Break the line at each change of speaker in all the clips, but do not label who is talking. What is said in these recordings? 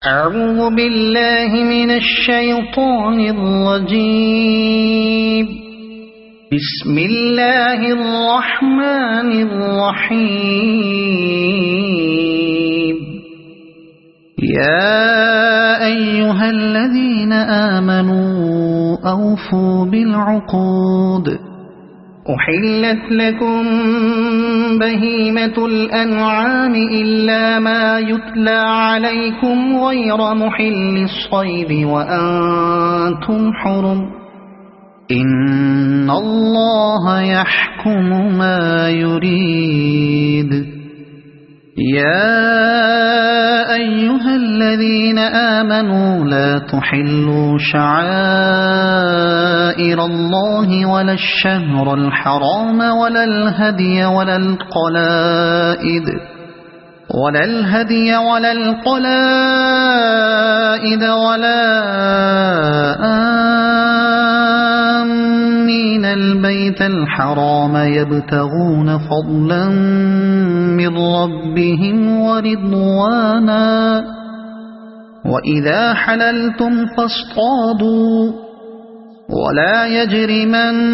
أعوذ بالله من الشيطان الرجيم. بسم الله الرحمن الرحيم. يا أيها الذين آمنوا أوفوا بالعقود. أحلت لكم بهيمة الأنعام إلا ما يتلى عليكم غير محل الصيد وأنتم حرم. إن الله يحكم ما يريد. يا أيها الذين آمنوا لا تحلوا شعائر الله ولا الشهر الحرام ولا الهدي ولا القلائد ولا آمين البيت الحرام يبتغون فضلا من ربهم ورضوانا. وإذا حللتم فاصطادوا ولا يجرمنكم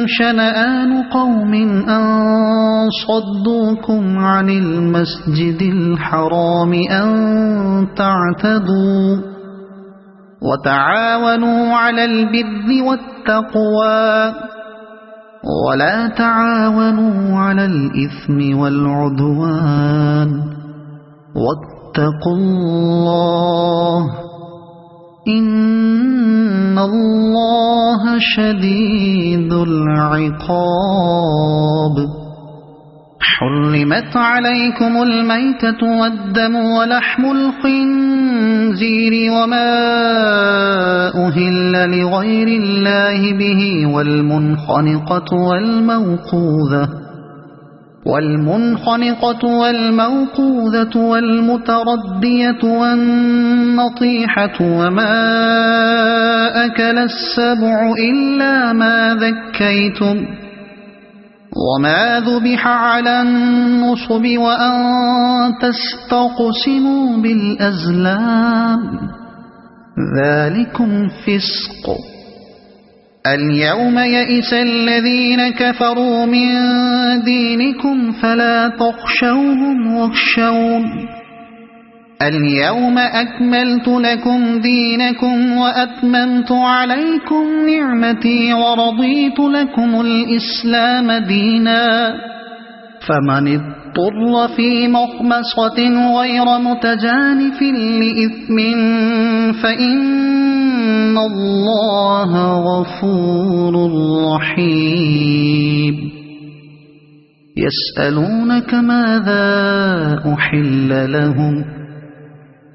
شنآن قوم أن صدوكم عن المسجد الحرام أن تعتدوا. وتعاونوا على البر والتقوى ولا تعاونوا على الإثم والعدوان. واتقوا الله إن الله شديد العقاب. حرمت عليكم الميتة والدم ولحم الخنزير وما أهل لغير الله به والمنخنقة والموقوذة والمتردية والنطيحة وما أكل السبع إلا ما ذكيتم وما ذبح على النصب وأن تستقسموا بالأزلام ذلكم فسق. اليوم يئس الذين كفروا من دينكم فلا تخشوهم واخشون. اليوم أكملت لكم دينكم وأتممت عليكم نعمتي ورضيت لكم الإسلام دينا. فمن اضطر في مخمصة غير متجانف لإثم فإن الله غفور رحيم. يسألونك ماذا أحل لهم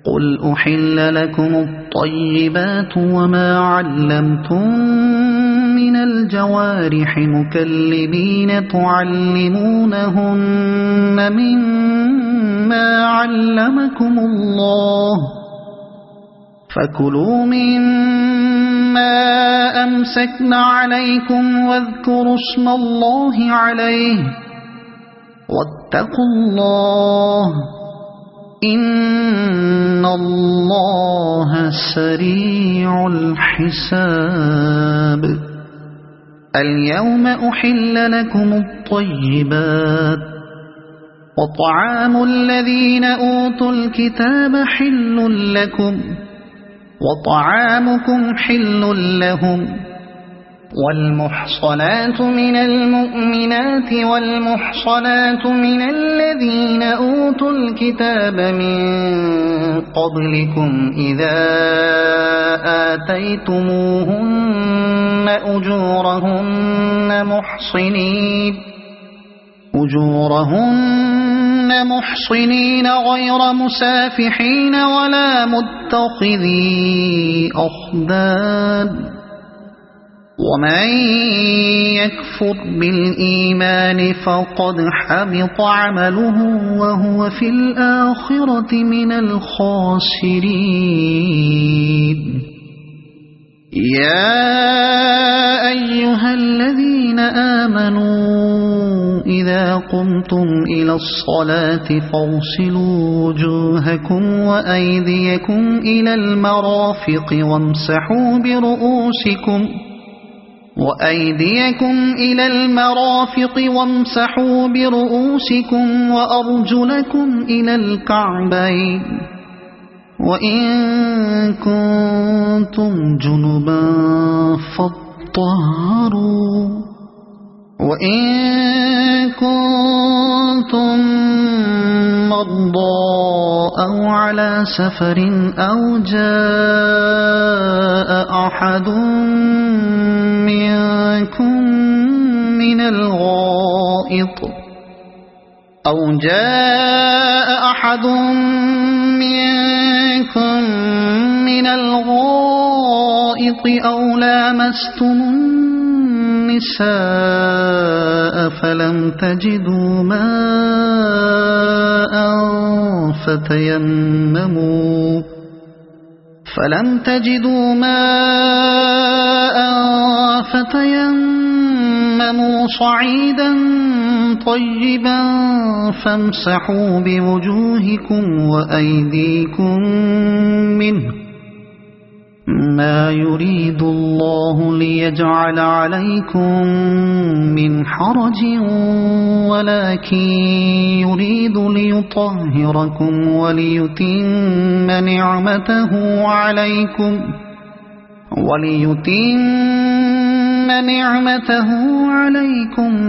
قل أحل لكم الطيبات وما علمتم من الجوارح مكلبين تعلمونهن مما علمكم الله فكلوا مما أمسكن عليكم واذكروا اسم الله عليه واتقوا الله إن الله سريع الحساب. اليوم أحل لكم الطيبات وطعام الذين أوتوا الكتاب حل لكم وطعامكم حل لهم. والمحصنات من المؤمنات والمحصنات من الذين أوتوا الكتاب من قبلكم إذا آتيتموهن أجورهن محصنين غير مسافحين ولا متخذي أخدان. ومن يكفر بالإيمان فقد حبط عمله وهو في الآخرة من الخاسرين. يا أيها الذين آمنوا إذا قمتم إلى الصلاة فاغسلوا وجوهكم وأيديكم إلى المرافق وامسحوا برؤوسكم وأرجلكم إلى الكعبين وإن كنتم جنبا فاطهروا وإن كنتم مرضى أو على سفر أو جاء أحد منكم من الغائط أو لامستم النساء فلم تجدوا ماء فتيمموا صعيدا طيبا فامسحوا بوجوهكم وأيديكم منه ما يريد الله ليجعل عليكم من حرج ولكن يريد ليطهركم وليتم نعمته عليكم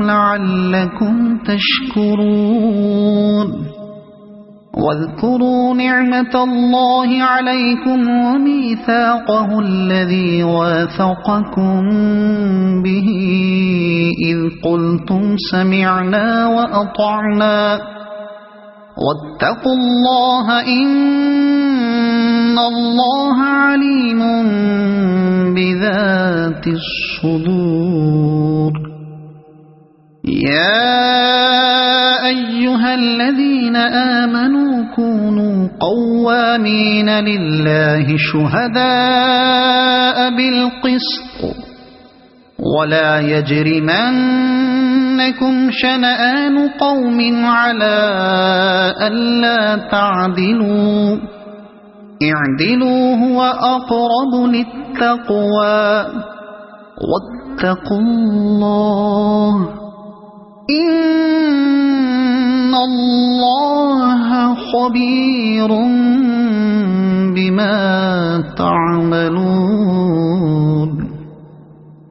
لعلكم تشكرون واذكروا نعمة الله عليكم وميثاقه الذي واثقكم به إذ قلتم سمعنا وأطعنا واتقوا الله إن الله عليم بذات الصدور يا أيها الذين آمنوا كونوا قوامين لله شهداء بالقسط ولا يجرمنكم شنآن قوم على ألا تعدلوا اعدلوا هو أقرب للتقوى واتقوا الله إن الله خبير بما تعملون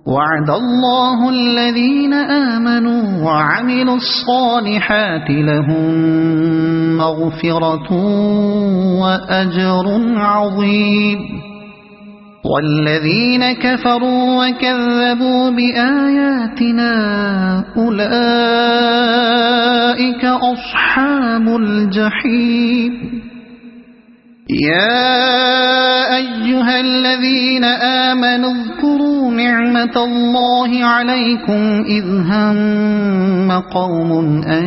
وعد الله الذين آمنوا وعملوا الصالحات لهم مغفرة وأجر عظيم والذين كفروا وكذبوا بآياتنا أولئك أصحاب الجحيم يا أيها الذين آمنوا اذكروا نعمة الله عليكم إذ هم قوم أن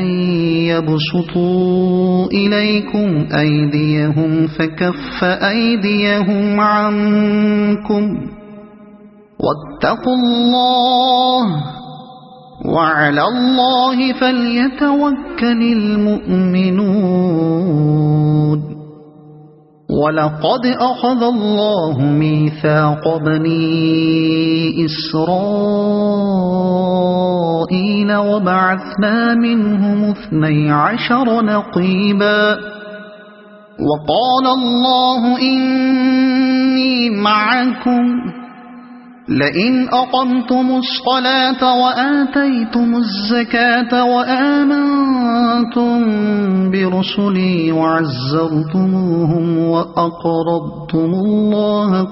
يبسطوا إليكم أيديهم فكف أيديهم عنكم واتقوا الله وعلى الله فليتوكل المؤمنون ولقد أخذ الله ميثاق بني إسرائيل وبعثنا منهم 12 نقيبا وقال الله إني معكم لئن أقمتم الصلاة وآتيتم الزكاة وآمنتم برسلي وعزرتموهم وأقرضتم الله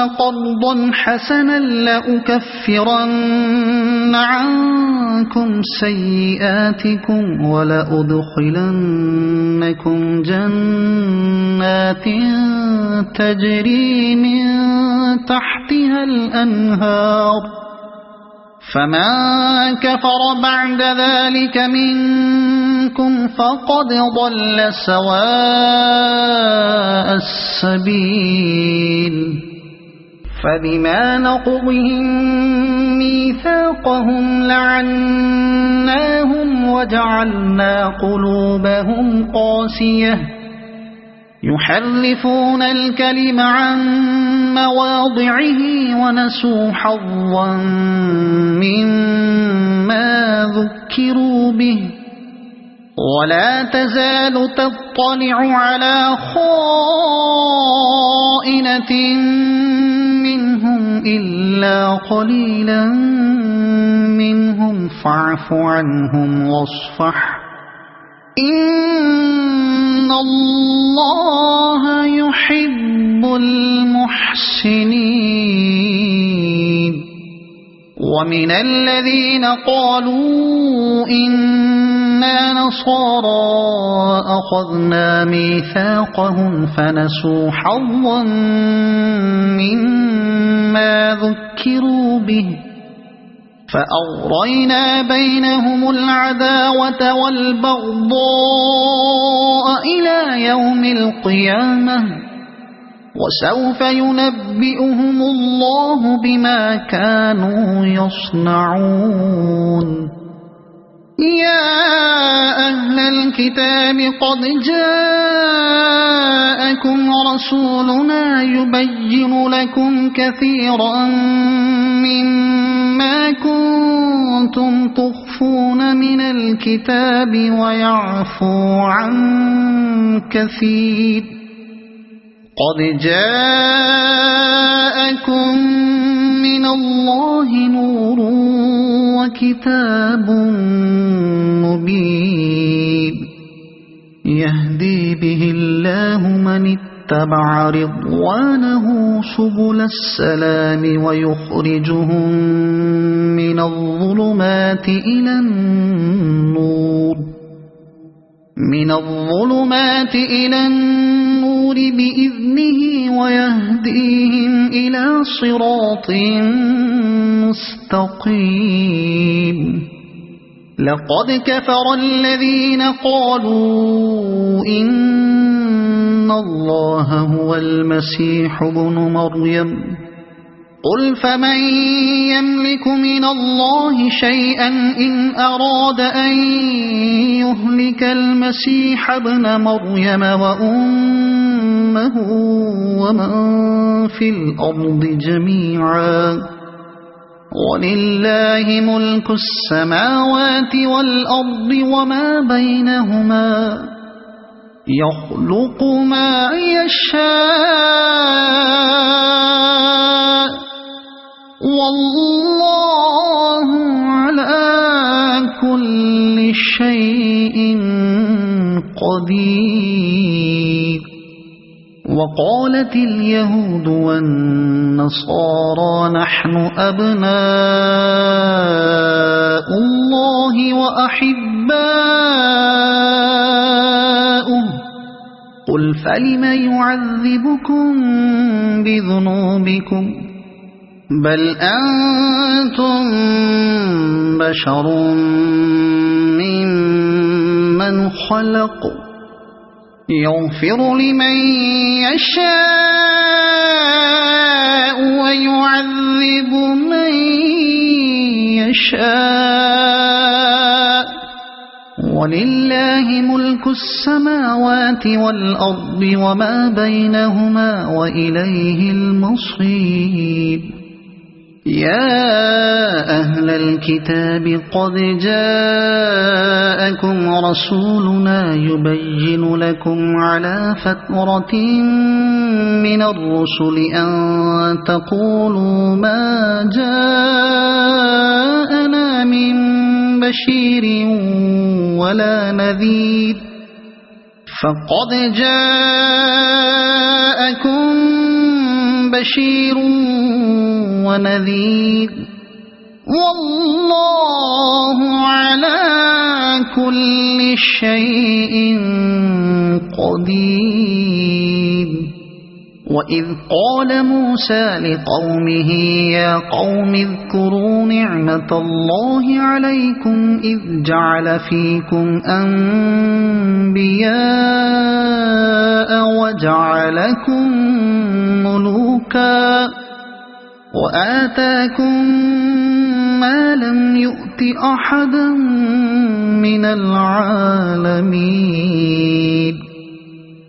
قرضا حسنا لأكفرن عنكم سيئاتكم ولأدخلنكم جنات تجري من تحتها الأنهار فمن كفر بعد ذلك منكم فقد ضل سواء السبيل فبما نقضهم ميثاقهم لعناهم وجعلنا قلوبهم قاسية يحرفون الكلم عن مواضعه ونسوا حظا مما ذكروا به ولا تزال تطلع على خائنة منهم إلا قليلا منهم فاعف عنهم واصفح إن الله يحب المحسنين ومن الذين قالوا إنا نصارى أخذنا ميثاقهم فنسوا حظا مما ذكروا به فأغرينا بينهم العداوة والبغضاء إلى يوم القيامة وسوف ينبئهم الله بما كانوا يصنعون يا أهل الكتاب قد جاءكم رسولنا يبين لكم كثيرا مما كنتم تخفون من الكتاب ويعفو عن كثير قد جاءكم من الله نور وكتاب مبين يهدي به الله من اتبع رضوانه سبل السلام ويخرجهم من الظلمات إلى النور بإذنه ويهديهم إلى صراط مستقيم لقد كفر الذين قالوا إن الله هو المسيح ابن مريم قل فمن يملك من الله شيئا إن أراد أن يهلك المسيح ابن مريم وأمه ومن في الأرض جميعا ولله ملك السماوات والأرض وما بينهما يخلق ما يشاء والله على كل شيء قدير وقالت اليهود والنصارى نحن أبناء الله وأحباؤه قل فلم يعذبكم بذنوبكم بل أنتم بشر ممن خلق يغفر لمن يشاء ويعذب من يشاء ولله ملك السماوات والأرض وما بينهما وإليه المصير يا أهل الكتاب قد جاءكم رسولنا يبين لكم على فترة من الرسل أن تقولوا ما جاءنا من بشير ولا نذير فقد جاءكم بشير ونذير والله على كل شيء قدير وإذ قال موسى لقومه يا قوم اذكروا نعمة الله عليكم إذ جعل فيكم أنبياء وجعلكم ملوكا وآتاكم ما لم يؤت أحدا من العالمين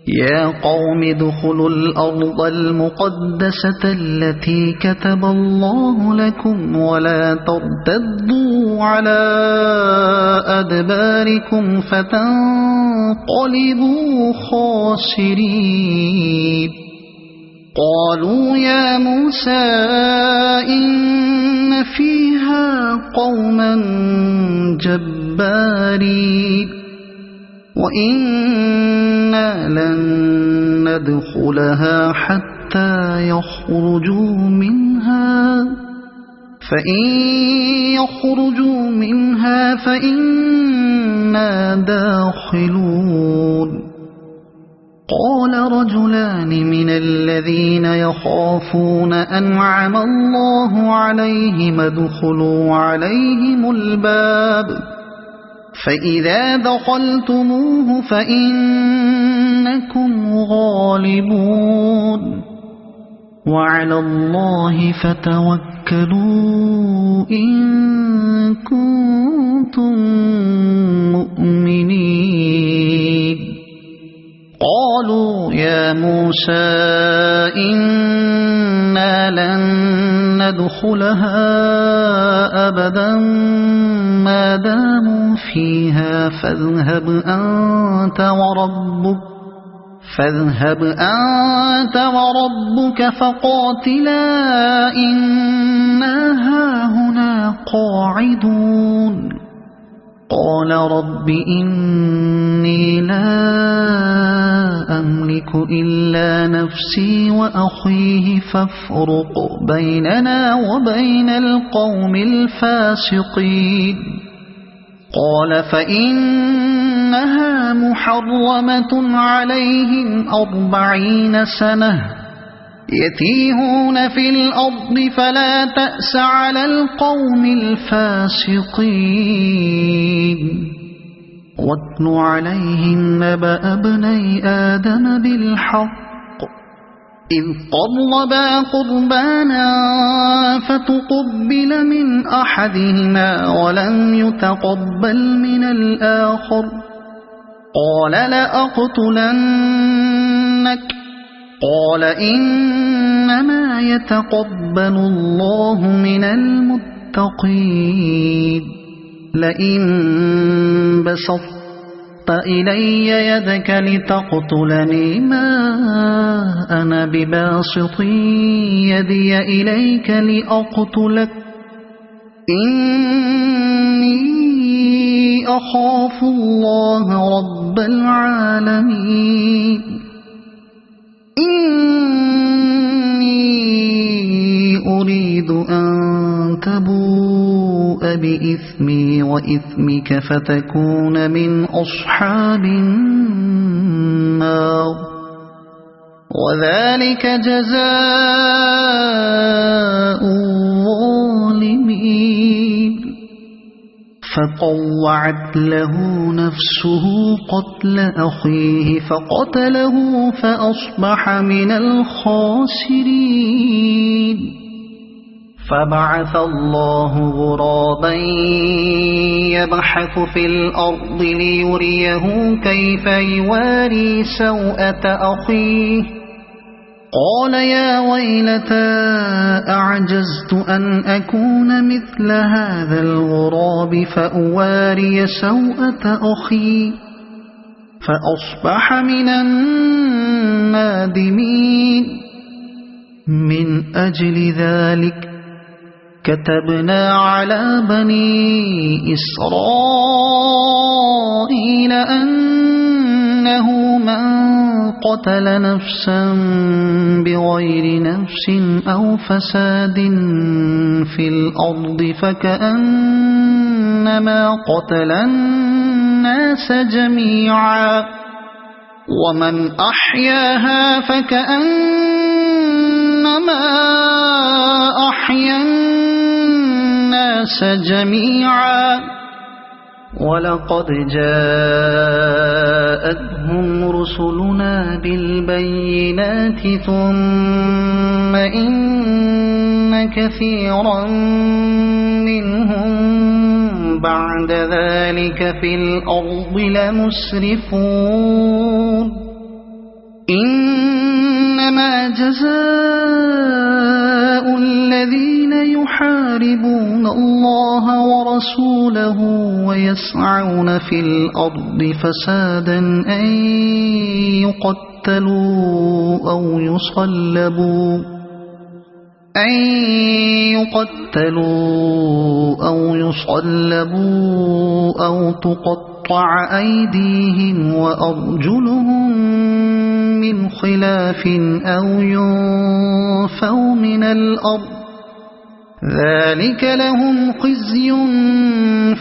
يا قوم ادخلوا الأرض المقدسة التي كتب الله لكم ولا ترتدوا على أدباركم فتنقلبوا خاسرين قالوا يا موسى إن فيها قوما جبارين وإنا لن ندخلها حتى يخرجوا منها فإن يخرجوا منها فإنا داخلون قال رجلان من الذين يخافون أنعم الله عليهم ادخلوا عليهم الباب فإذا دخلتموه فإنكم غالبون وعلى الله فتوكلوا إن كنتم مؤمنين قالوا يا موسى إنا لن ندخلها أبدا ما داموا فيها فاذهب أنت وربك فقاتلا إنا هاهنا قاعدون قال رب إني لا أملك إلا نفسي وأخيه فافرق بيننا وبين القوم الفاسقين قال فإنها محرمة عليهم 40 سنة يتيهون في الأرض فلا تأس على القوم الفاسقين واتل عليهم نبأ ابني آدم بالحق إذ قربا قربانا فتقبل من أحدهما ولم يتقبل من الآخر قال لأقتلنك قال إنما يتقبل الله من المتقين لئن بسطت إلي يدك لتقتلني ما أنا بباسط يدي إليك لأقتلك إني أخاف الله رب العالمين إني أريد أن تبوء بإثمي وإثمك فتكون من أصحاب النار وذلك جزاء الظالمين فطوعت له نفسه قتل أخيه فقتله فأصبح من الخاسرين فبعث الله غرابا يبحث في الأرض ليريه كيف يواري سوءة أخيه قال يا ويلتى أعجزت أن أكون مثل هذا الغراب فأواري سوءة أخي فأصبح من النادمين من أجل ذلك كتبنا على بني إسرائيل أنه من قتل نفسا بغير نفس أو فساد في الأرض فكأنما قتل الناس جميعا ومن أحياها فكأنما أحيا الناس جميعا ولقد جاءتهم رسلنا بالبينات ثم إن كثيرا منهم بعد ذلك في الأرض لمسرفون إنما جزاء الذين يحاربون الله ورسوله ويسعون في الأرض فسادا أن يقتلوا أو يصلبوا أو تقطع أيديهم وأرجلهم من خلاف أو ينفوا من الأرض ذلك لهم خزي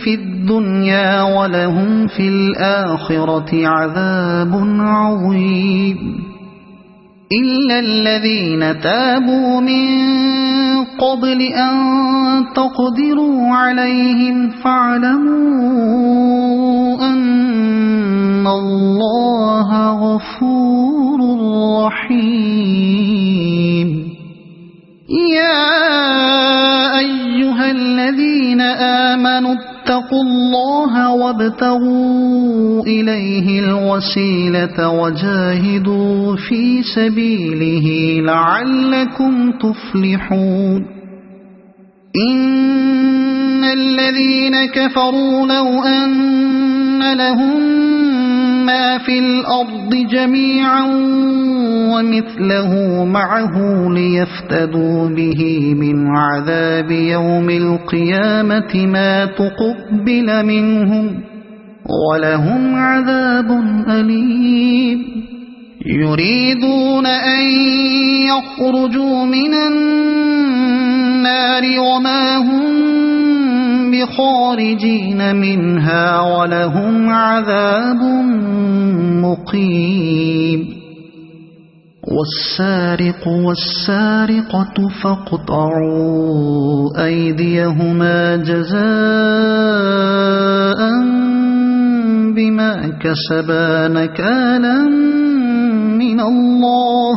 في الدنيا ولهم في الآخرة عذاب عظيم إلا الذين تابوا من قبل أن تقدروا عليهم فاعلموا أن الله غفور رحيم يا أيها الذين آمنوا اتقوا الله وابتغوا إليه الوسيلة وجاهدوا في سبيله لعلكم تفلحون إن الذين كفروا لو أن لهم ما في الأرض جميعا ومثله معه ليفتدوا به من عذاب يوم القيامة ما تقبل منهم ولهم عذاب أليم يريدون أن يخرجوا من النار وما هم بخارجين منها ولهم عذاب مقيم والسارق والسارقة فاقطعوا أيديهما جزاء بما كسبا نكالا من الله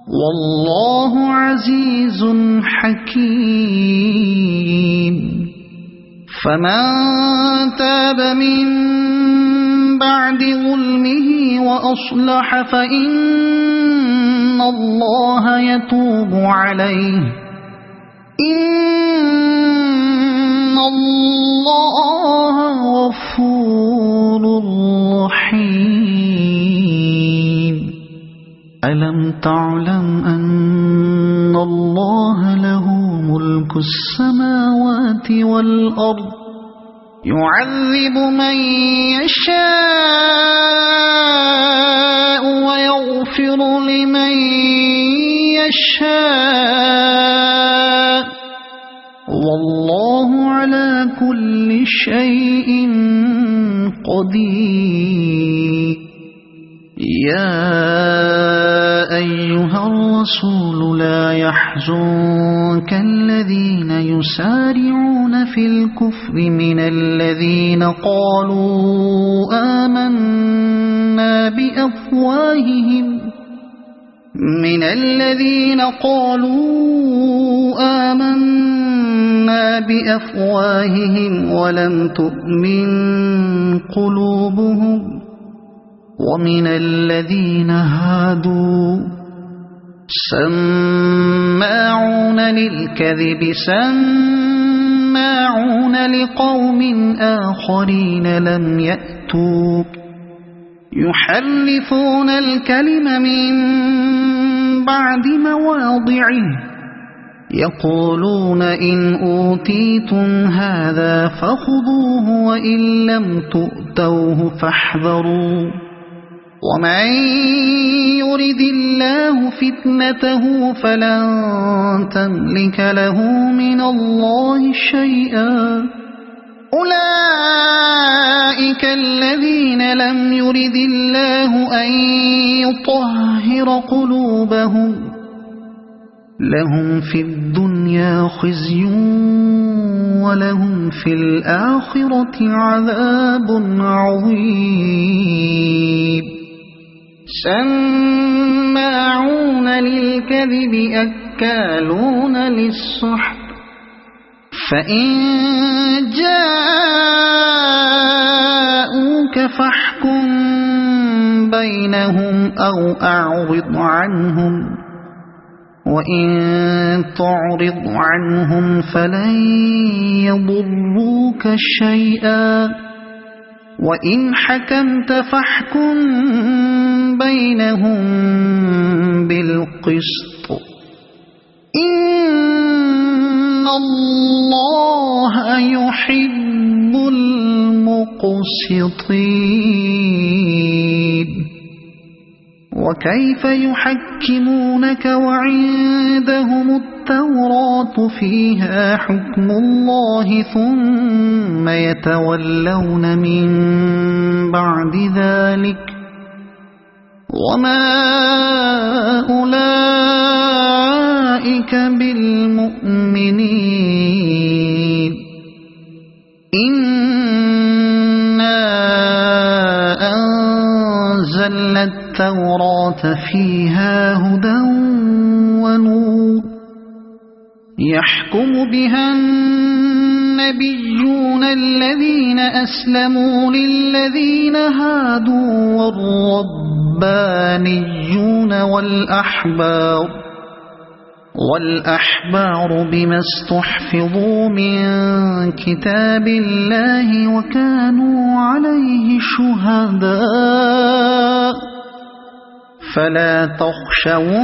والله عزيز حكيم فمن تاب من بعد ظلمه وأصلح فإن الله يتوب عليه إن الله غفور رحيم ألم تعلم أن الله له ملك السماوات والأرض يعذب من يشاء ويغفر لمن يشاء والله على كل شيء قدير يا أيها الرسول لا يحزنك الذين يسارعون في الكفر من الذين قالوا آمنا بأفواههم ولم تؤمن قلوبهم ومن الذين هادوا سماعون للكذب سماعون لقوم آخرين لم يأتوك يحرفون الكلم من بعد مواضعه يقولون إن أوتيتم هذا فخذوه وإن لم تؤتوه فاحذروا ومن يرد الله فتنته فلن تملك له من الله شيئا أولئك الذين لم يرد الله أن يطهر قلوبهم لهم في الدنيا خزي ولهم في الآخرة عذاب عظيم سماعون للكذب أكالون للسحت فإن جاءوك فاحكم بينهم أو أعرض عنهم وإن تعرض عنهم فلن يضروك شيئا وإن حكمت فاحكم بينهم بالقسط إن الله يحب المقسطين وكيف يحكمونك وعندهم التوراة فيها حكم الله ثم يتولون من بعد ذلك وما أولئك بالمؤمنين إنا أنزلنا التوراة فيها هدى ونور يحكم بها النبيون الذين أسلموا للذين هادوا والربانيون والأحبار بما استحفظوا من كتاب الله وكانوا عليه شهداء فلا تخشوا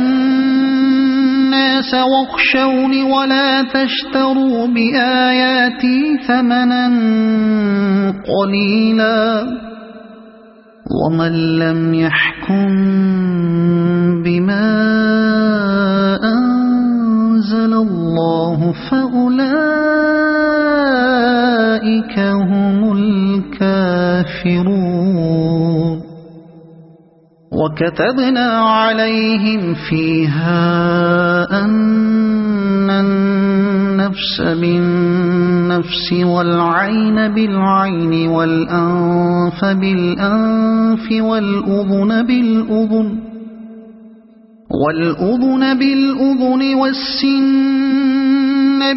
الناس واخشوني ولا تشتروا بآياتي ثمنا قليلا ومن لم يحكم بما أنزل الله فأولئك هم الكافرون وكتبنا عليهم فيها أن النفس بالنفس والعين بالعين والأنف بالأنف والأذن بالأذن والسن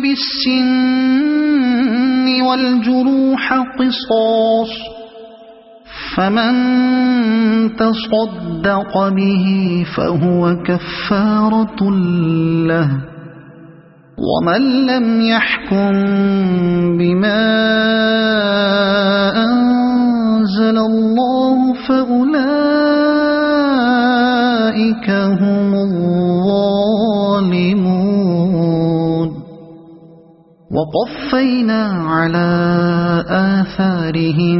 بالسن والجروح قصاص فمن تصدق به فهو كفارة له ومن لم يحكم بما أنزل الله فأولئك هم الظالمون وقفينا على آثارهم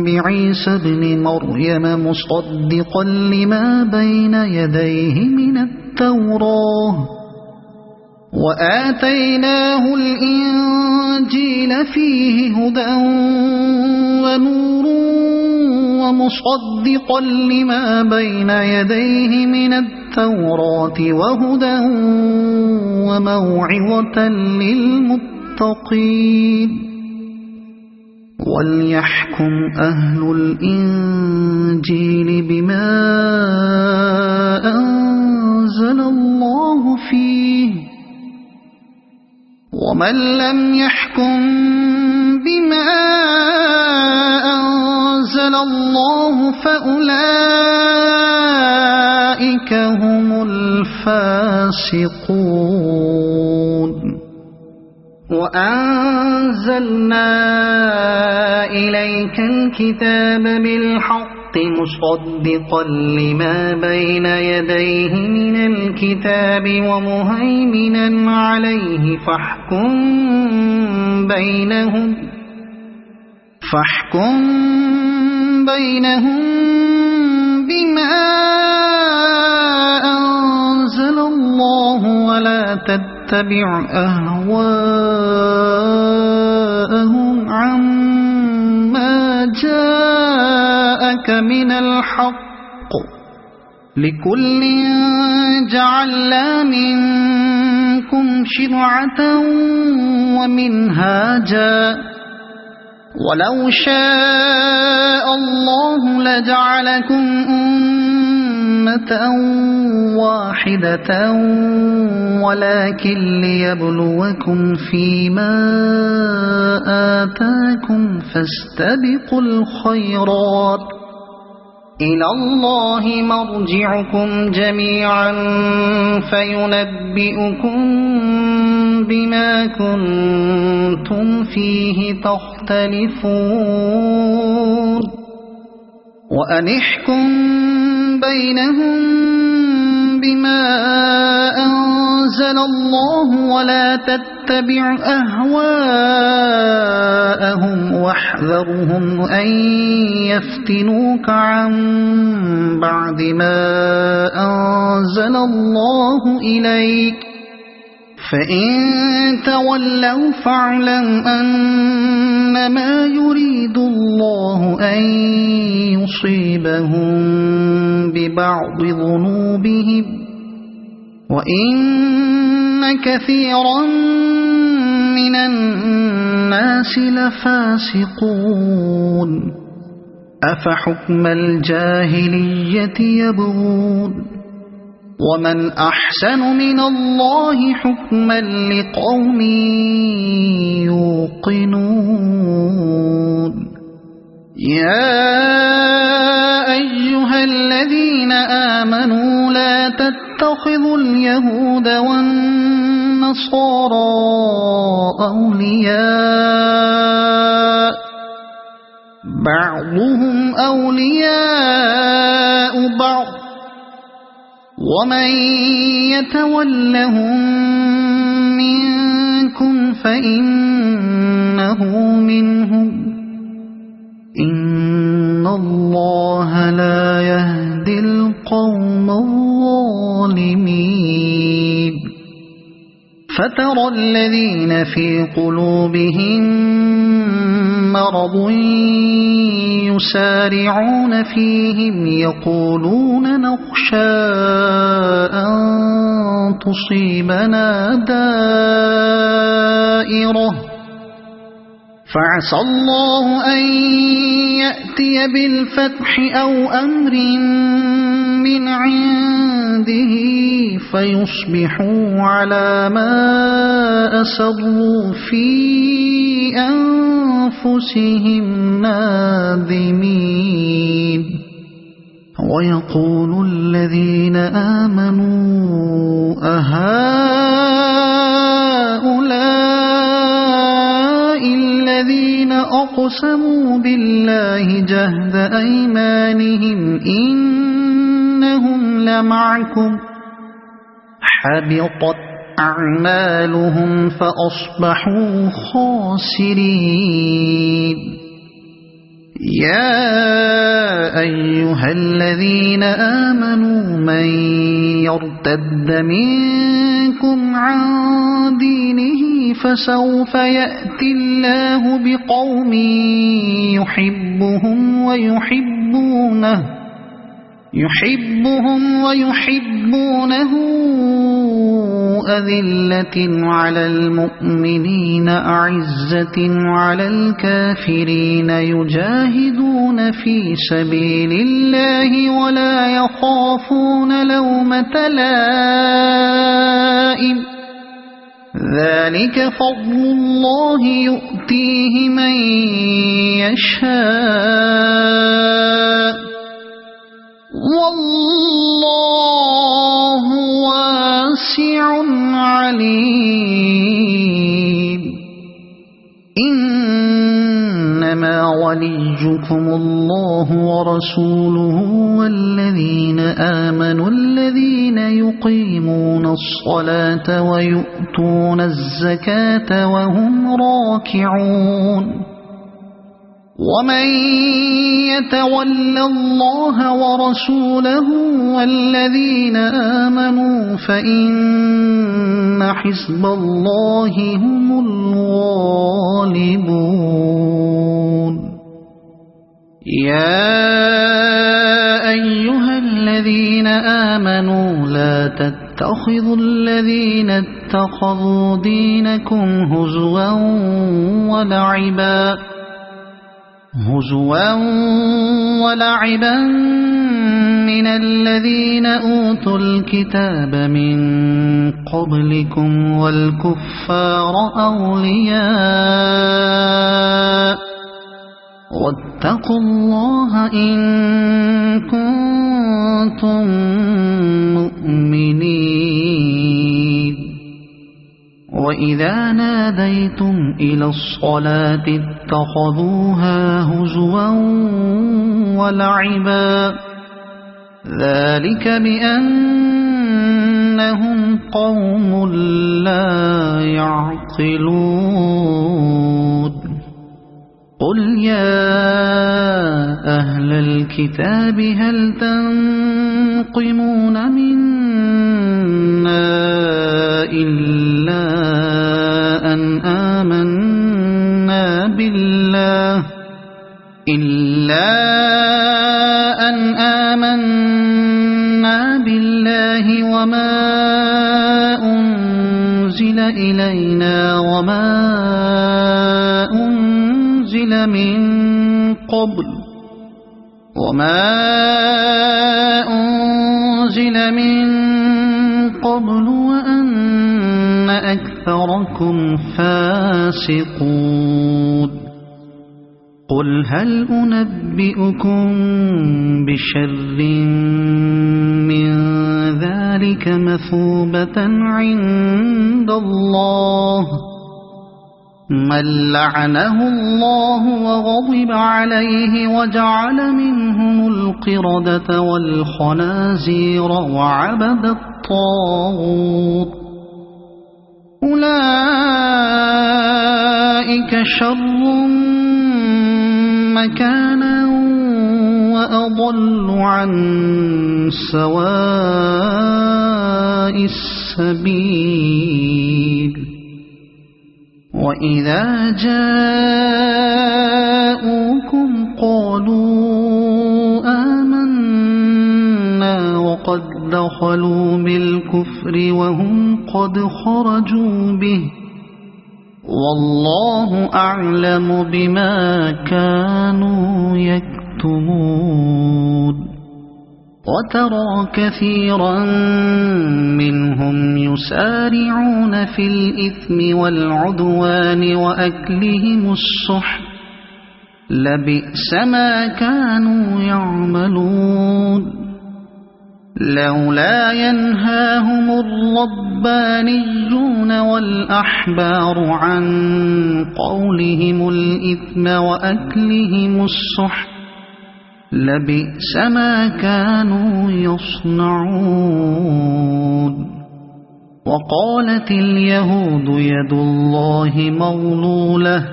بعيسى ابن مريم مصدقا لما بين يديه من التوراة وآتيناه الإنجيل فيه هدى ونور ومصدقا لما بين يديه من التوراة وهدى وموعظة للمتقين وليحكم أهل الإنجيل بما أنزل الله فيه ومن لم يحكم بما أنزل الله فأولئك هم الفاسقون وأنزلنا إليك الكتاب بالحق مصدقا لما بين يديه من الكتاب ومهيمنا عليه فاحكم بينهم بما أنزل الله ولا تتبع أهواءهم عما جاءك من الحق لكل جعلنا منكم شرعة ومنهاجا ولو شاء الله لجعلكم أمة واحدة ولكن ليبلوكم فيما آتاكم فاستبقوا الخيرات إلى الله مرجعكم جميعا فينبئكم بما كنتم فيه تختلفون وأنحكم بينهم بما أنزل الله ولا تتبع أهواءهم واحذرهم أن يفتنوك عن بعد ما أنزل الله إليك فإن تولوا فاعلم أنما يريد الله أن يصيبهم ببعض ذنوبهم وإن كثيرا من الناس لفاسقون أفحكم الجاهلية يبغون ومن أحسن من الله حكما لقوم يوقنون يا أيها الذين آمنوا لا تتخذوا اليهود والنصارى أولياء بعضهم أولياء بعض ومن يتولهم منكم فإنه منهم إن الله لا يهدي القوم الظالمين فترى الذين في قلوبهم مرض يسارعون فيهم يقولون نخشى أن تصيبنا دائرة فعسى الله أن يأتي بالفتح أو أمر من عنده فيصبحوا على ما أسروا في أنفسهم نادمين ويقول الذين آمنوا أهؤلاء الذين أقسموا بالله جهد أيمانهم إنهم لمعكم حبطت أعمالهم فأصبحوا خاسرين يا أيها الذين آمنوا من يرتد منكم عن دينه فسوف يأتي الله بقوم يحبهم ويحبونه أذلة على المؤمنين أعزة على الكافرين يجاهدون في سبيل الله ولا يخافون لومة لائم ذلك فضل الله يؤتيه من يشاء والله واسع عليم إنما وليكم الله ورسوله والذين آمنوا الذين يقيمون الصلاة ويؤتون الزكاة وهم راكعون ومن يتول الله ورسوله والذين آمنوا فإن حزب الله هم الغالبون يا أيها الذين آمنوا لا تتخذوا الذين اتخذوا دينكم هزوا ولعبا من الذين أوتوا الكتاب من قبلكم والكفار أولياء واتقوا الله إن كنتم مؤمنين وإذا ناديتم إلى الصلاة اتخذوها هزوا ولعبا ذلك بأنهم قوم لا يعقلون قل يا أهل الكتاب هل تنقمون منا إلا أن آمنا بالله وما أنزل إلينا وما أنزل من قبل وأن أكثركم فاسقون قل هل أنبئكم بشر من ذلك مثوبة عند الله من لعنه الله وغضب عليه وجعل منهم القردة والخنازير وعبد الطاغوت أولئك شر مكانا وأضل عن سواء السبيل وإذا جاءوكم قالوا آمنا وقد دخلوا بالكفر وهم قد خرجوا به والله أعلم بما كانوا يكتمون وترى كثيرا منهم يسارعون في الإثم والعدوان وأكلهم السحت لبئس ما كانوا يعملون لولا ينهاهم الربانيون والأحبار عن قولهم الإثم وأكلهم السحت لبئس ما كانوا يصنعون وقالت اليهود يد الله مغلولة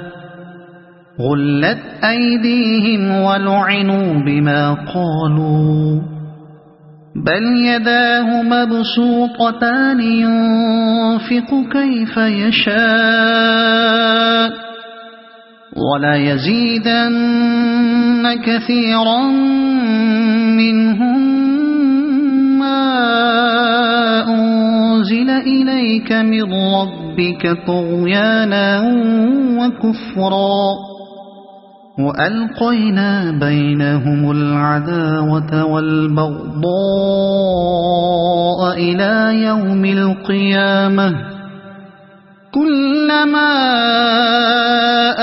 غلت أيديهم ولعنوا بما قالوا بل يداه مبسوطتان ينفق كيف يشاء ولا يزيدن كثيرا منهم ما أنزل إليك من ربك طغيانا وكفرا وألقينا بينهم العداوة والبغضاء إلى يوم القيامة كلما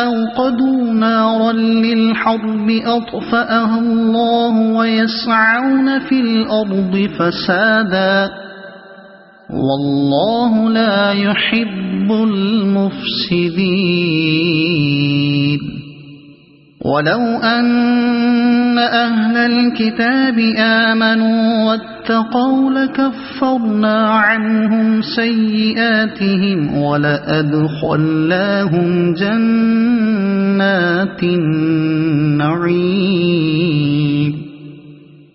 أوقدوا نارا للحرب أطفأها الله ويسعون في الأرض فسادا والله لا يحب المفسدين ولو أن أهل الكتاب آمنوا واتقوا لكفرنا عنهم سيئاتهم ولأدخلناهم جنات النعيم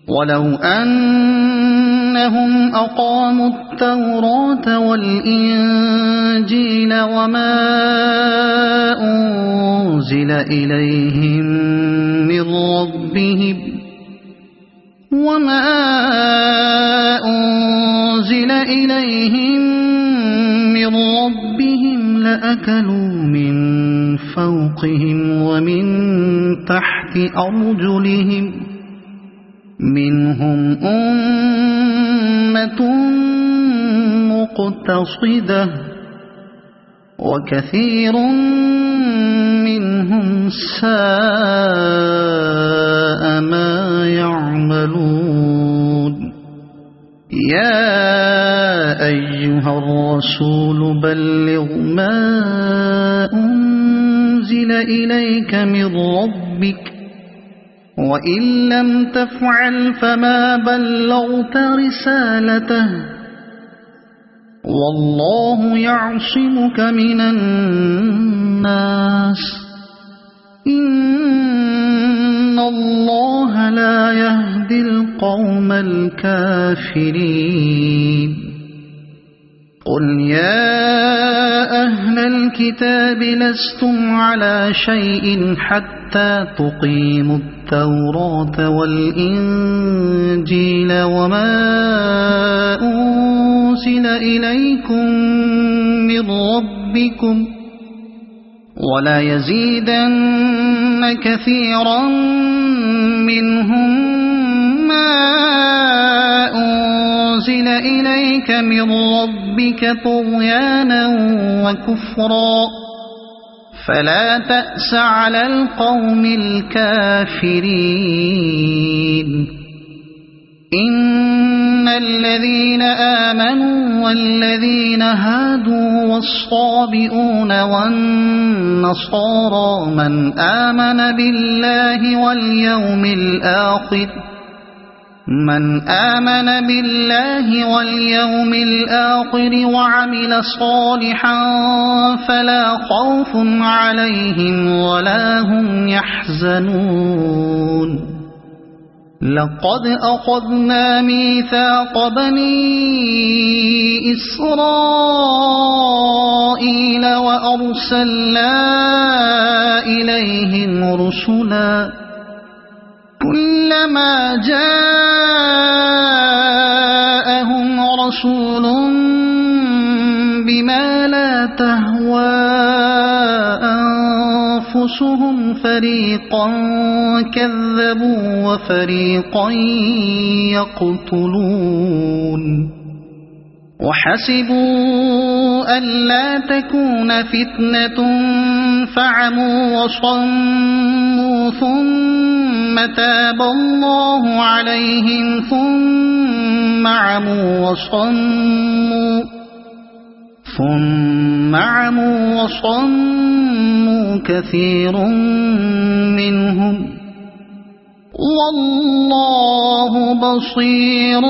ولو أنهم أقاموا التوراة والإنجيل وما أنزل إليهم من ربهم لأكلوا من فوقهم ومن تحت أرجلهم منهم أمة مقتصدة وكثير منهم ساء ما يعملون يا أيها الرسول بلغ ما أنزل إليك من ربك وإن لم تفعل فما بلغت رسالته والله يعصمك من الناس إن الله لا يهدي القوم الكافرين قل يا أهل الكتاب لستم على شيء حتى تقيموا التوراة والإنجيل وما أنزل إليكم من ربكم ولا يزيدن كثيرا منهم ما أنزل إليك من ربك طغيانا وكفرا فلا تأس على القوم الكافرين إن الذين آمنوا والذين هادوا والصابئون والنصارى من آمن بالله واليوم الآخر وعمل صالحا فلا خوف عليهم ولا هم يحزنون لقد أخذنا ميثاق بني إسرائيل وأرسلنا إليهم رسلا كلما جاءهم رسول بما لا تهوى أنفسهم فريقا كذبوا وفريقا يقتلون وحسبوا ألا تكون فتنة فعموا وصموا ثم تاب الله عليهم ثم عموا وصموا كثير منهم والله بصير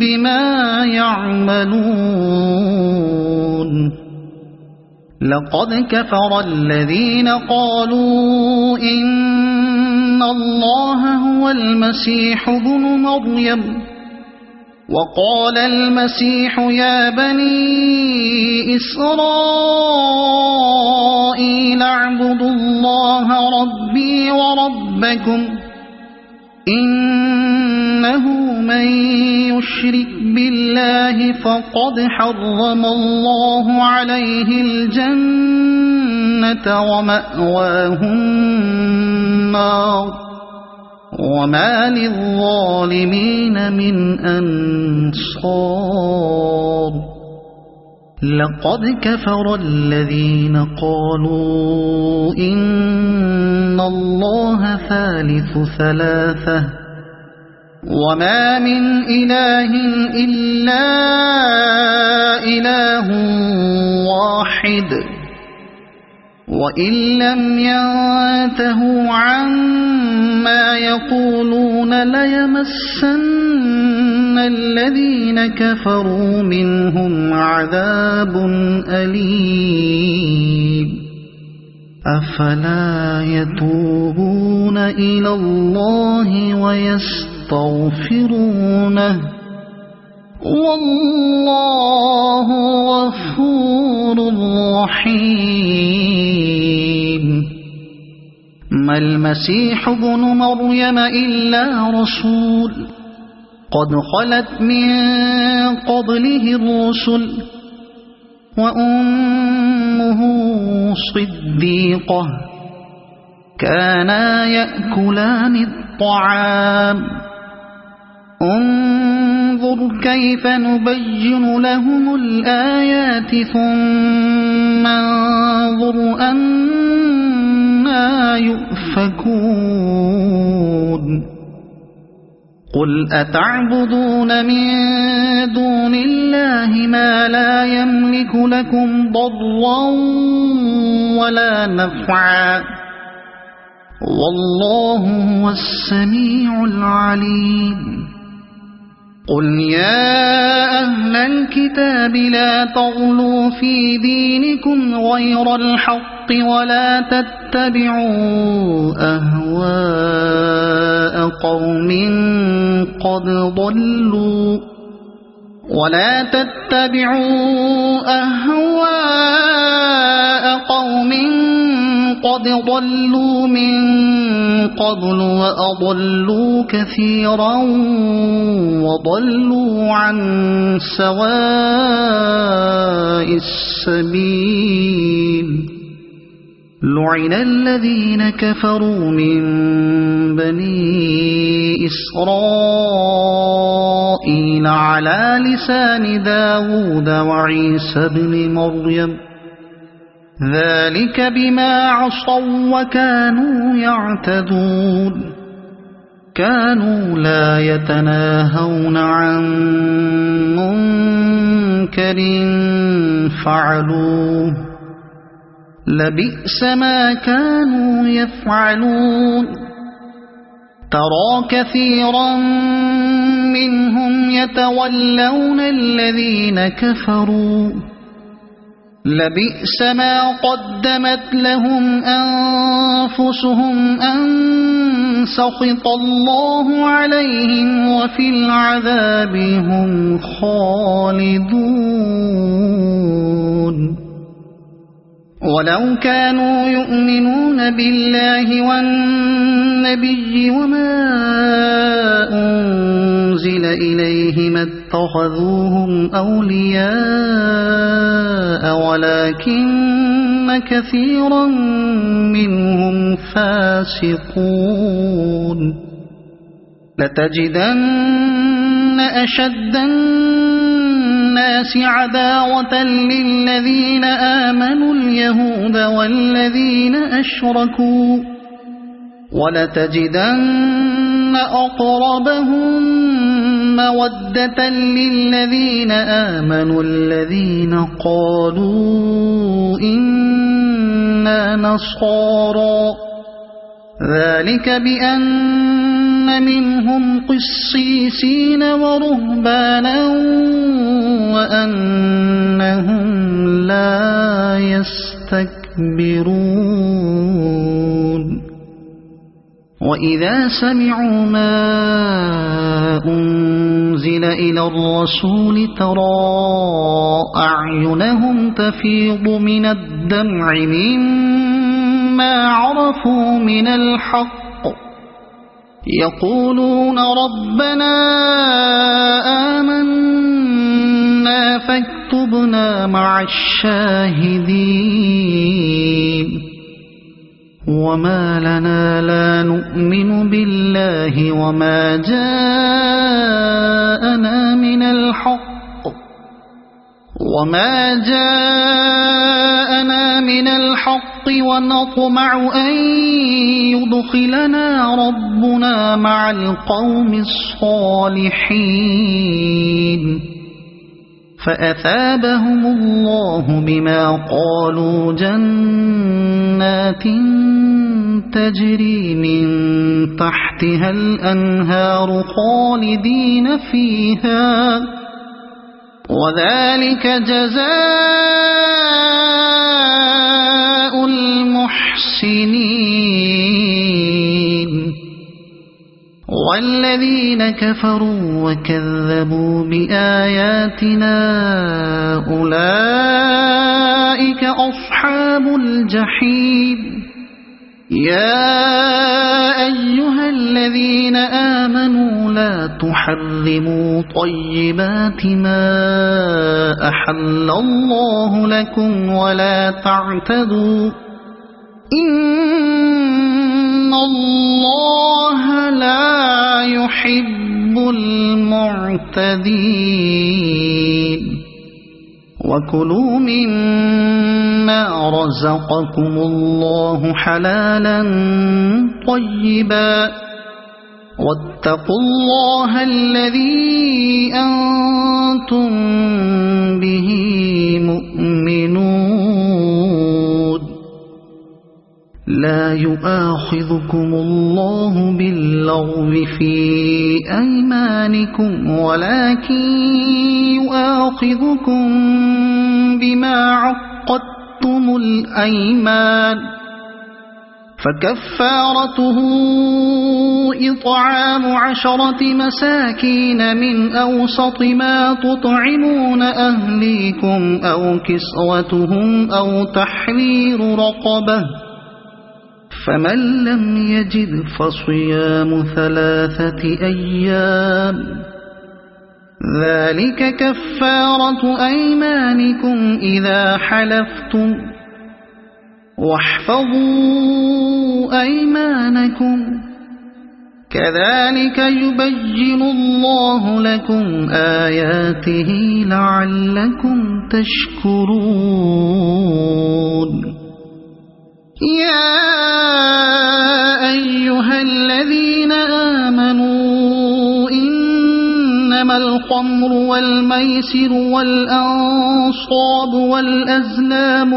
بما يعملون لقد كفر الذين قالوا إن الله هو المسيح ابن مريم وقال المسيح يا بني إسرائيل اعبدوا الله ربي وربكم إنه من يشرك بالله فقد حرم الله عليه الجنة ومأواه النار وما للظالمين من أنصار لقد كفر الذين قالوا إن الله ثالث ثلاثة وما من إله إلا إله واحد وإن لم ينتهوا عما يقولون ليمسن الذين كفروا منهم عذاب أليم أفلا يتوبون إلى الله ويستغفرونه والله غفور رحيم ما المسيح ابن مريم إلا رسول قد خلت من قبله الرسل وأمه صديقة كانا يأكلان الطعام انظر كيف نبين لهم الآيات ثم انظر أنى يؤفكون قل أتعبدون من دون الله ما لا يملك لكم ضرا ولا نفعا والله هو السميع العليم قل يا أهل الكتاب لا تغلوا في دينكم غير الحق ولا تتبعوا أهواء قوم قد ضلوا من قبل وأضلوا كثيرا وضلوا عن سواء السبيل لعن الذين كفروا من بني إسرائيل على لسان داود وعيسى بن مريم ذلك بما عصوا وكانوا يعتدون كانوا لا يتناهون عن منكر فعلوه لبئس ما كانوا يفعلون ترى كثيرا منهم يتولون الذين كفروا لبئس ما قدمت لهم أنفسهم أن سخط الله عليهم وفي العذاب هم خالدون ولو كانوا يؤمنون بالله والنبي وما أنزل إليه ما اتخذوهم أولياء ولكن كثيرا منهم فاسقون لتجدن أشد الناس عداوة للذين آمنوا اليهود والذين أشركوا ولتجدن أقربهم مودة للذين آمنوا الذين قالوا إنا نصارى ذلك بأن منهم قسيسين ورهبانا وأنهم لا يستكبرون وإذا سمعوا ما أنزل إلى الرسول ترى أعينهم تفيض من الدمع مما عرفوا من الحق يقولون ربنا آمنا فاكتبنا مع الشاهدين وما لنا لا نؤمن بالله وما جاءنا من الحق ونطمع أن يدخلنا ربنا مع القوم الصالحين فأثابهم الله بما قالوا جنات تجري من تحتها الأنهار خالدين فيها وذلك جزاء المحسنين والذين كفروا وكذبوا بآياتنا أولئك أصحاب الجحيم يا أيها الذين آمنوا لا تحرموا طيبات ما أحل الله لكم ولا تعتدوا إن الله لا يحب المعتدين وكلوا مما رزقكم الله حلالا طيبا واتقوا الله الذي أنتم به مؤمنون لا يؤاخذكم الله باللغو في أيمانكم ولكن يؤاخذكم بما عقدتم الأيمان فكفارته إطعام 10 مساكين من أوسط ما تطعمون أهليكم أو كسوتهم أو تحرير رقبة فمن لم يجد فصيام 3 أيام ذلك كفارة أيمانكم إذا حلفتم واحفظوا أيمانكم كذلك يبين الله لكم آياته لعلكم تشكرون يا أيها الذين آمنوا إنما الخمر والميسر والأنصاب والأزلام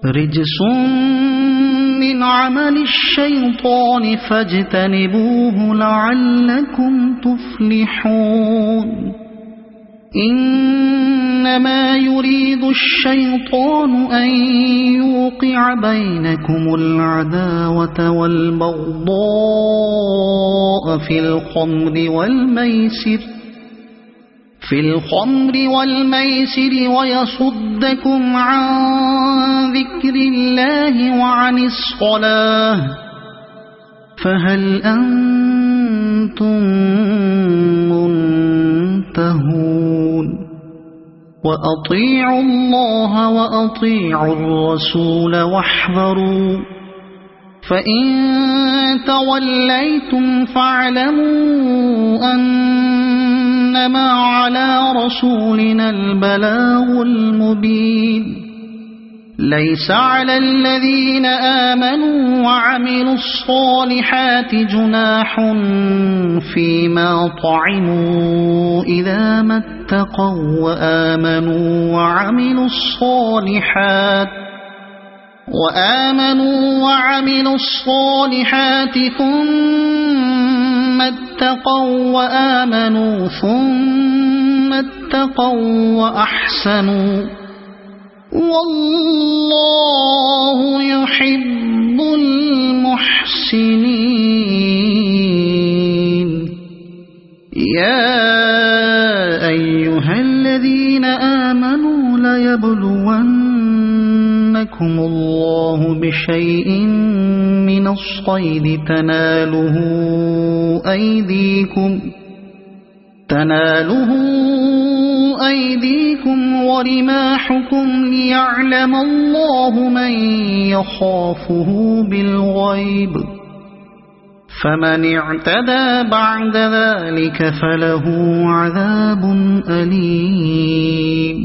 رجس من عمل الشيطان فاجتنبوه لعلكم تفلحون إنما يريد الشيطان أن يوقع بينكم العداوة والبغضاء في الخمر والميسر ويصدكم عن ذكر الله وعن الصلاة فهل أنتم منتهون وأطيعوا الله وأطيعوا الرسول واحذروا فإن توليتم فاعلموا أنما على رسولنا البلاغ المبين ليس على الذين آمنوا وعملوا الصالحات جناح فيما طعموا إذا ما اتقوا وآمنوا وعملوا الصالحات ثم اتقوا وآمنوا ثم اتقوا وأحسنوا والله يحب المحسنين يا أيها الذين آمنوا ليبلونكم الله بشيء من الصيد تناله أيديكم ورماحكم ليعلم الله من يخافه بالغيب فمن اعتدى بعد ذلك فله عذاب أليم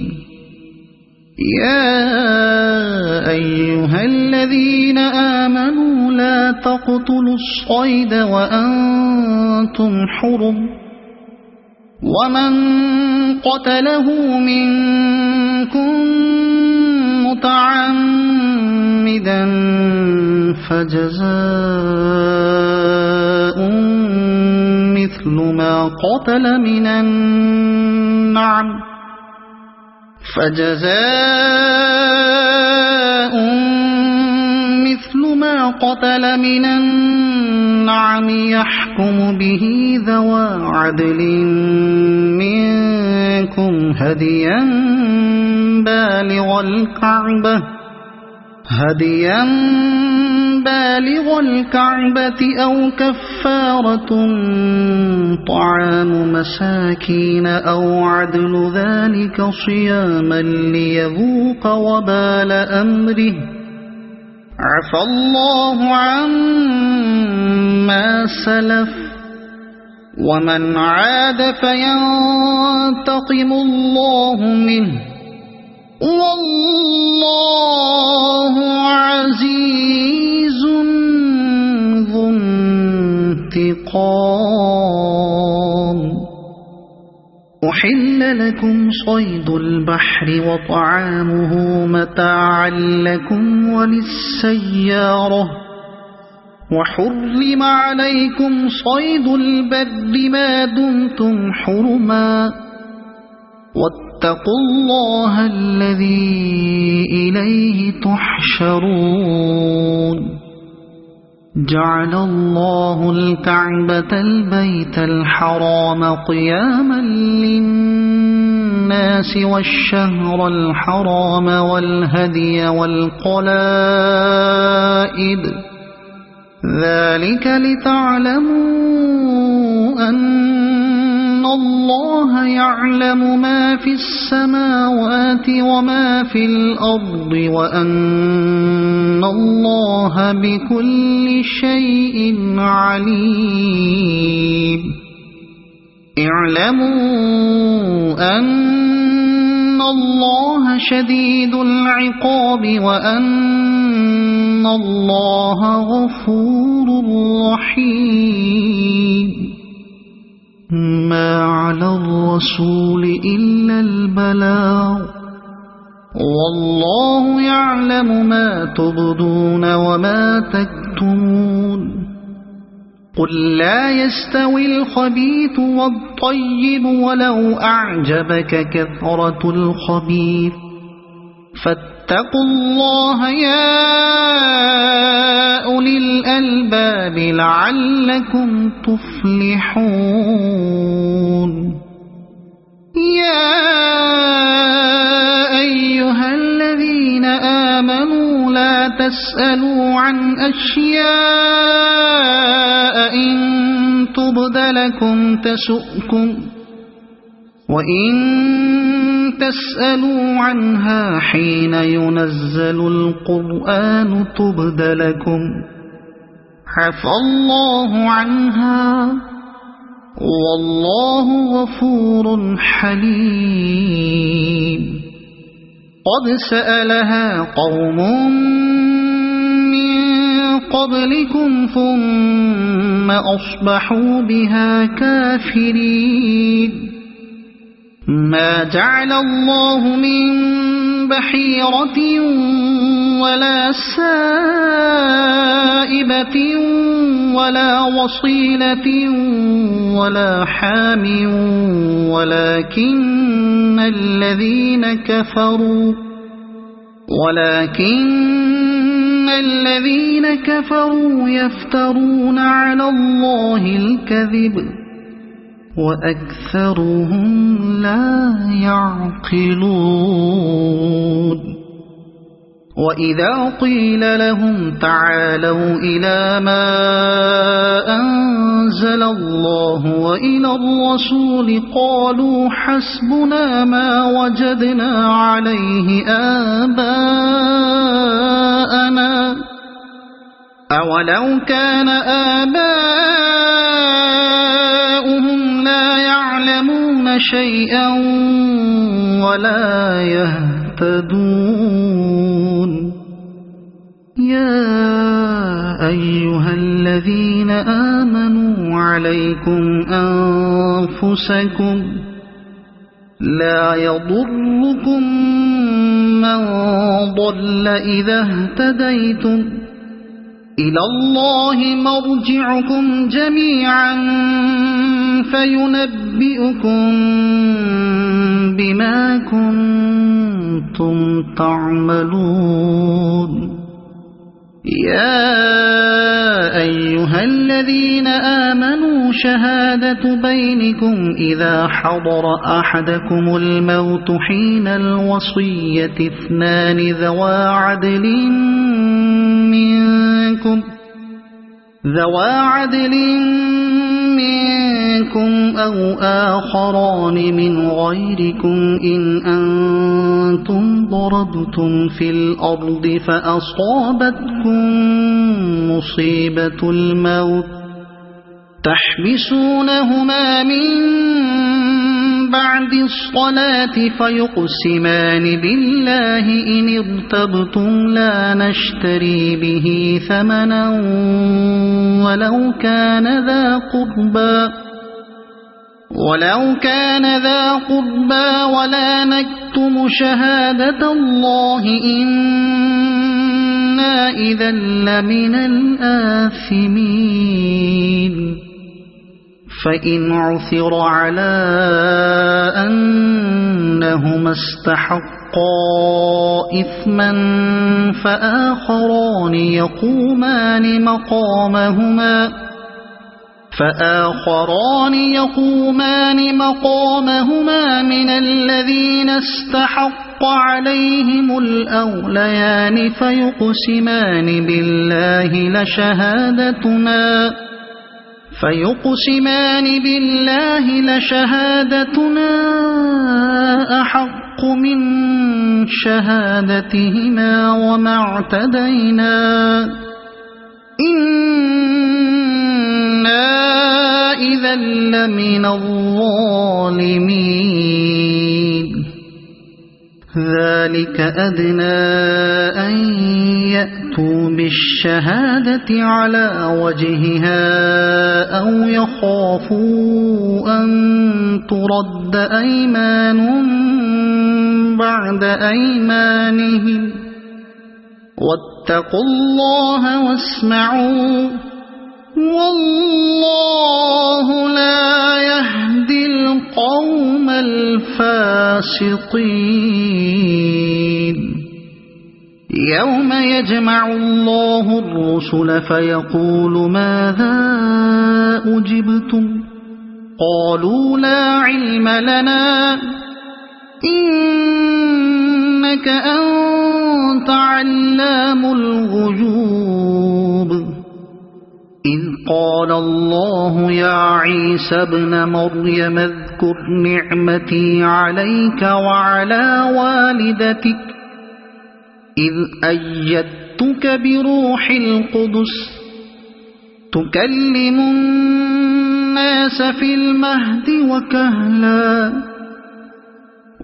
يا أيها الذين آمنوا لا تقتلوا الصيد وأنتم حرم ومن قتله منكم متعمدا فجزاء مثل ما قتل من النعم يحكم به ذوى عدل منكم هديا بالغ الكعبة أو كفارة طعام مساكين أو عدل ذلك صياما ليذوق وبال أمره عفى الله عما سلف ومن عاد فينتقم الله منه والله عزيز ذو انتقام. أحل لكم صيد البحر وطعامه متاعا لكم وللسيارة وحرم عليكم صيد البر ما دمتم حرما واتقوا الله الذي إليه تحشرون. جعل الله الكعبة البيت الحرام قياما للناس والشهر الحرام والهدي والقلائد ذلك لتعلموا أن الله يعلم ما في السماوات وما في الأرض وأن الله بكل شيء عليم. اعلموا أن الله شديد العقاب وأن الله غفور رحيم. ما على الرسول إلا البلاغ والله يعلم ما تبدون وما تكتمون. قل لا يستوي الخبيث والطيب ولو أعجبك كثرة الخبيث فاتقوا الله يا أولي الألباب لعلكم تفلحون. يا أيها الذين آمنوا لا تسألوا عن أشياء إن تبد لكم تسؤكم وإن تسألوا عنها حين ينزل القرآن تبد لكم عفى الله عنها والله غفور حليم. قد سألها قوم من قبلكم ثم أصبحوا بها كافرين. ما جعل الله من بحيرة ولا سائبة ولا وصيلة ولا حام ولكن الذين كفروا يفترون على الله الكذب وأكثرهم لا يعقلون. وإذا قيل لهم تعالوا إلى ما أنزل الله وإلى الرسول قالوا حسبنا ما وجدنا عليه آباءنا أولو كان آباؤهم لا يعلمون شيئا ولا يهتدون. يا أيها الذين آمنوا عليكم أنفسكم لا يضركم من ضل إذا اهتديتم إلى الله مرجعكم جميعا فينبئكم بما كنتم تعملون. يا أيها الذين آمنوا شهادة بينكم إذا حضر أحدكم الموت حين الوصية اثنان ذوى عدل منكم ذوى عدل منكم أو آخران من غيركم إن أنتم ضربتم في الأرض فأصابتكم مصيبة الموت تحبسونهما من بعد الصلاة فيقسمان بالله إن ارتبتم لا نشتري به ثمنا ولو كان ذا قربى ولا نكتم شهادة الله إنا إذا لمن الآثمين فإن عثر على أنهما استحقا إثما فآخران يقومان مقامهما من الذين استحق عليهم الأوليان فيقسمان بالله لشهادتنا أحق من شهادتهما وما اعتدينا إنا إذا لمن الظالمين ذلك أدنى أن يأتوا بالشهادة على وجهها أو يخافوا أن ترد أيمان بعد أيمانهم واتقوا الله واسمعوا والله لا يهدي القوم الفاسقين يوم يجمع الله الرسل فيقول ماذا أجبتم قالوا لا علم لنا إنك أنت علام الغيوب إذ قال الله يا عيسى ابن مريم اذكر نعمتي عليك وعلى والدتك إذ أيدتك بروح القدس تكلم الناس في المهد وكهلا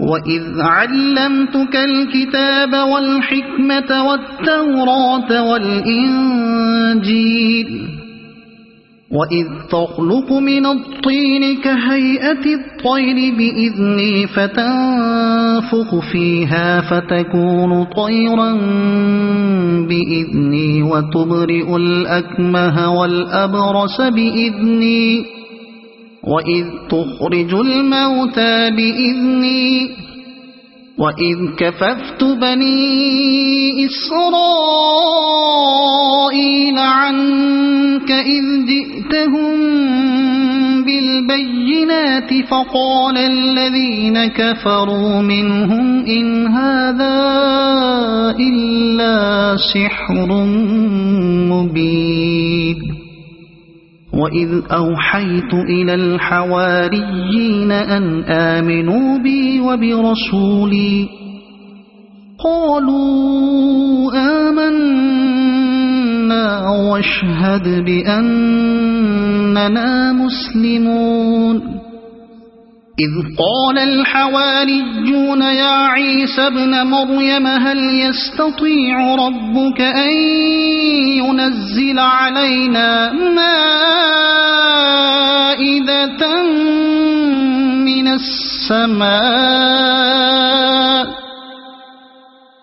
وإذ علمتك الكتاب والحكمة والتوراة والإنجيل وإذ تخلق من الطين كهيئة الطير بإذني فتنفخ فيها فتكون طيرا بإذني وتبرئ الأكمه والأبرص بإذني وإذ تخرج الموتى بإذني وإذ كففت بني إسرائيل عنك إذ جئتهم بالبينات فقال الذين كفروا منهم إن هذا إلا سحر مبين وإذ أوحيت إلى الحواريين أن آمنوا بي وبرسولي قالوا آمنا واشهد بأننا مسلمون إذ قال الحواريون يا عيسى ابن مريم هل يستطيع ربك أن ينزل علينا مائدة من السماء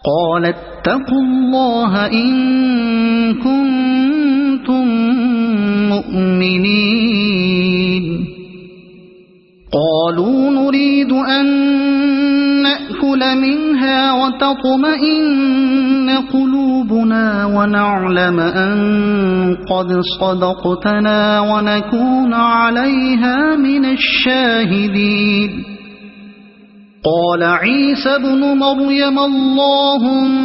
قال اتقوا الله إن كنتم مؤمنين قالوا نريد أن نأكل منها وتطمئن قلوبنا ونعلم أن قد صدقتنا ونكون عليها من الشاهدين قال عيسى ابن مريم اللهم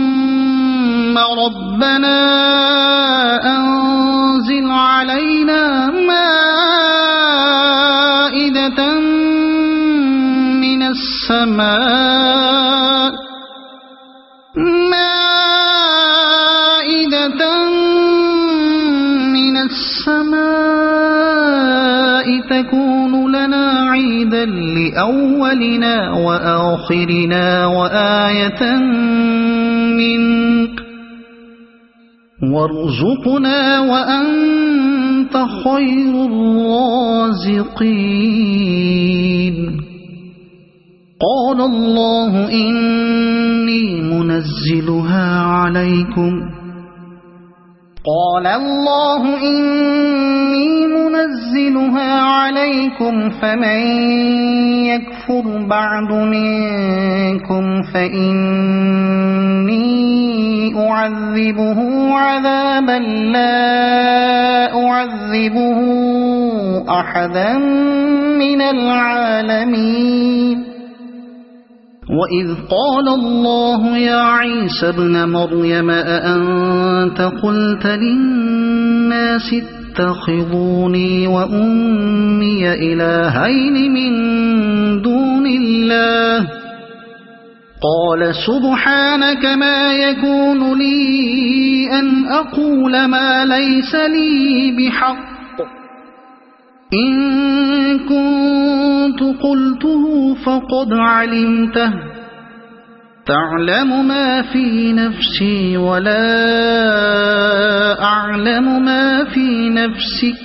ربنا أنزل علينا السماء مائدة من السماء تكون لنا عيدا لأولنا وآخرنا وآية منك وارزقنا وأنت خير الرازقين قال الله إني منزلها عليكم فمن يكفر بعد منكم فإني أعذبه عذابا لا أعذبه أحدا من العالمين وإذ قال الله يا عيسى ابن مريم أأنت قلت للناس اتخذوني وأمي إلهين من دون الله قال سبحانك ما يكون لي أن أقول ما ليس لي بحق إن كنت قلته فقد علمته تعلم ما في نفسي ولا أعلم ما في نفسك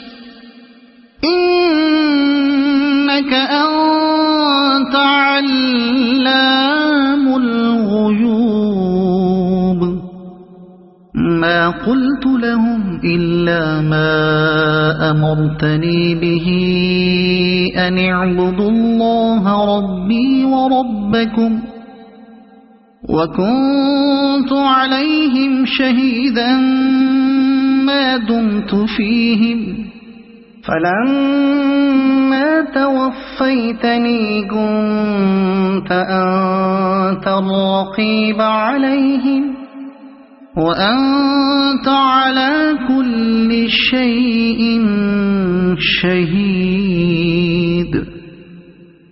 إنك أنت علام الغيوب ما قلت لهم إلا ما أمرتني به أن اعبدوا الله ربي وربكم وكنت عليهم شهيدا ما دمت فيهم فلما توفيتني كنت أنت الرقيب عليهم وأنت على كل شيء شهيد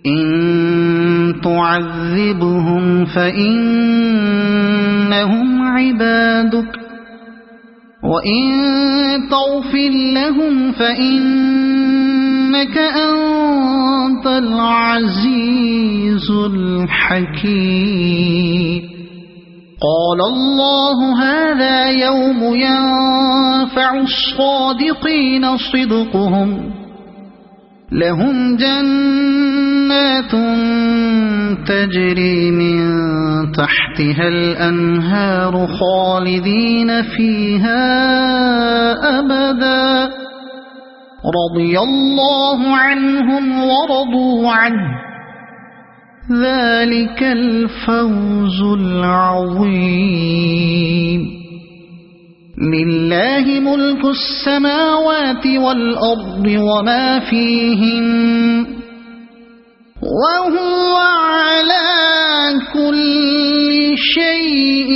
إن تعذبهم فإنهم عبادك وإن تغفر لهم فإنك أنت العزيز الحكيم قال الله هذا يوم ينفع الصادقين صدقهم لهم جنات تجري من تحتها الأنهار خالدين فيها أبدا رضي الله عنهم ورضوا عنه ذلك الفوز العظيم لله ملك السماوات والأرض وما فيهن وهو على كل شيء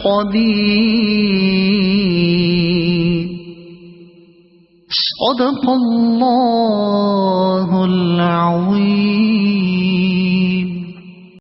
قدير صدق الله العظيم